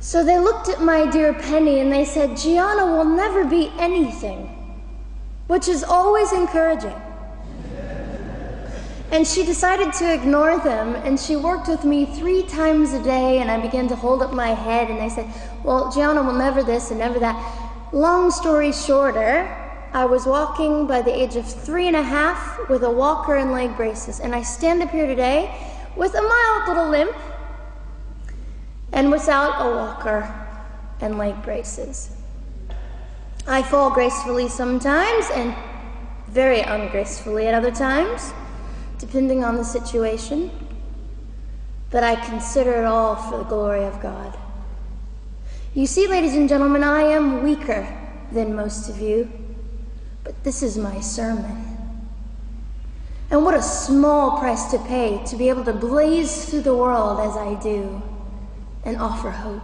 So they looked at my dear Penny and they said, Gianna will never be anything, which is always encouraging. And she decided to ignore them, and she worked with me 3 times a day, and I began to hold up my head, and they said, well, Gianna will never this and never that. Long story shorter, I was walking by the age of 3.5 with a walker and leg braces, and I stand up here today with a mild little limp and without a walker and leg braces. I fall gracefully sometimes and very ungracefully at other times, depending on the situation, but I consider it all for the glory of God. You see, ladies and gentlemen, I am weaker than most of you, but this is my sermon. And what a small price to pay to be able to blaze through the world as I do and offer hope.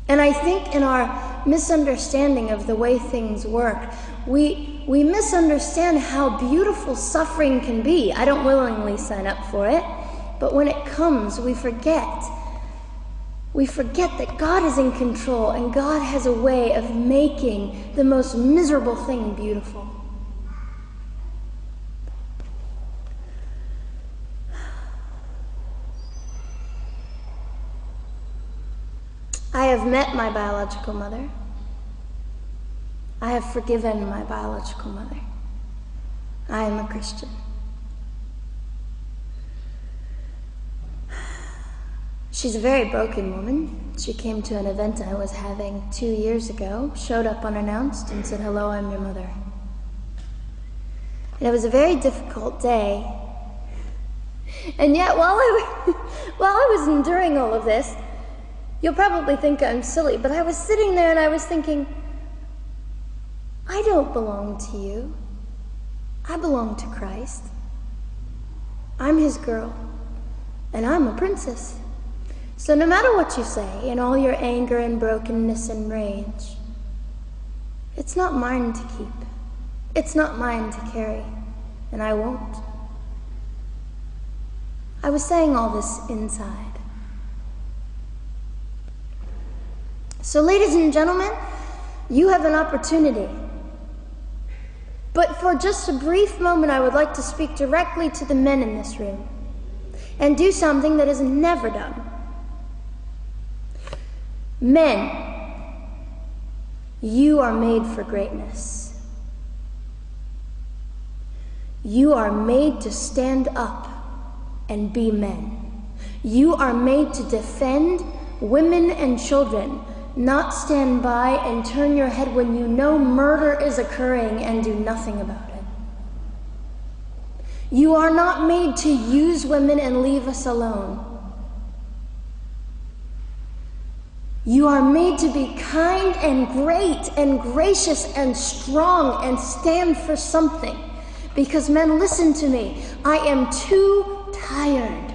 And I think in our misunderstanding of the way things work, we misunderstand how beautiful suffering can be. I don't willingly sign up for it, but when it comes, we forget. We forget that God is in control and God has a way of making the most miserable thing beautiful. I have met my biological mother. I have forgiven my biological mother. I am a Christian. She's a very broken woman. She came to an event I was having 2 years ago, showed up unannounced, and said, hello, I'm your mother. And it was a very difficult day. And yet, while I was enduring all of this, you'll probably think I'm silly, but I was sitting there and I was thinking, I don't belong to you. I belong to Christ. I'm his girl, and I'm a princess. So no matter what you say, in all your anger and brokenness and rage, it's not mine to keep. It's not mine to carry, and I won't. I was saying all this inside. So, ladies and gentlemen, you have an opportunity. But for just a brief moment, I would like to speak directly to the men in this room and do something that is never done. Men, you are made for greatness. You are made to stand up and be men. You are made to defend women and children, not stand by and turn your head when you know murder is occurring and do nothing about it. You are not made to use women and leave us alone. You are made to be kind and great and gracious and strong and stand for something. Because men, listen to me, I am too tired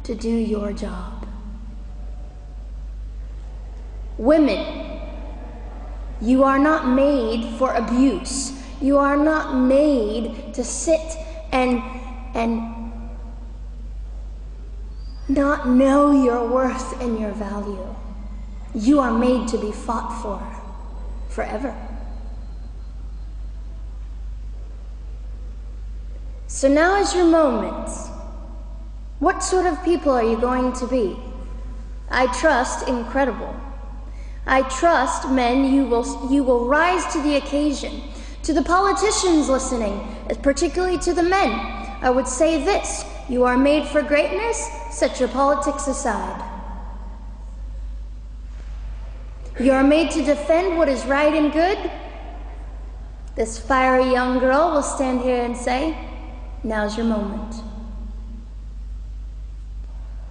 to do your job. Women, you are not made for abuse. You are not made to sit and not know your worth and your value. You are made to be fought for forever. So now is your moment. What sort of people are you going to be? I trust incredible. I trust, men, you will rise to the occasion. To the politicians listening, particularly to the men, I would say this: you are made for greatness, set your politics aside. You are made to defend what is right and good. This fiery young girl will stand here and say, now's your moment.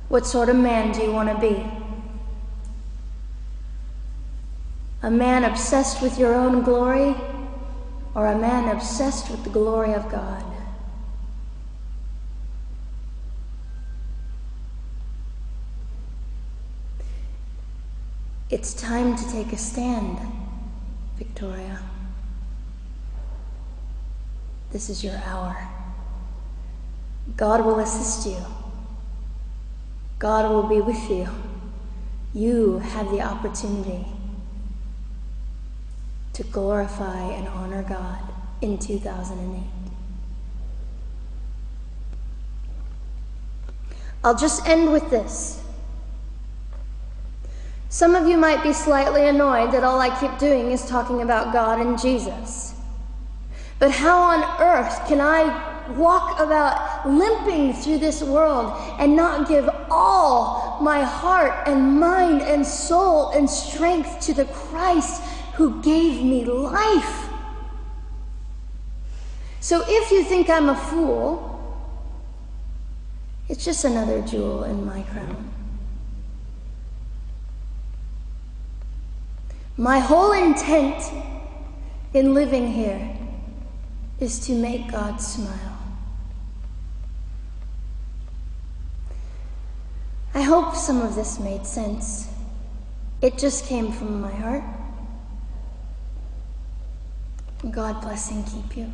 What sort of man do you want to be? A man obsessed with your own glory, or a man obsessed with the glory of God? It's time to take a stand, Victoria. This is your hour. God will assist you. God will be with you. You have the opportunity to glorify and honor God in 2008. I'll just end with this. Some of you might be slightly annoyed that all I keep doing is talking about God and Jesus. But how on earth can I walk about limping through this world and not give all my heart and mind and soul and strength to the Christ who gave me life? So if you think I'm a fool, it's just another jewel in my crown. My whole intent in living here is to make God smile. I hope some of this made sense. It just came from my heart. God bless and keep you.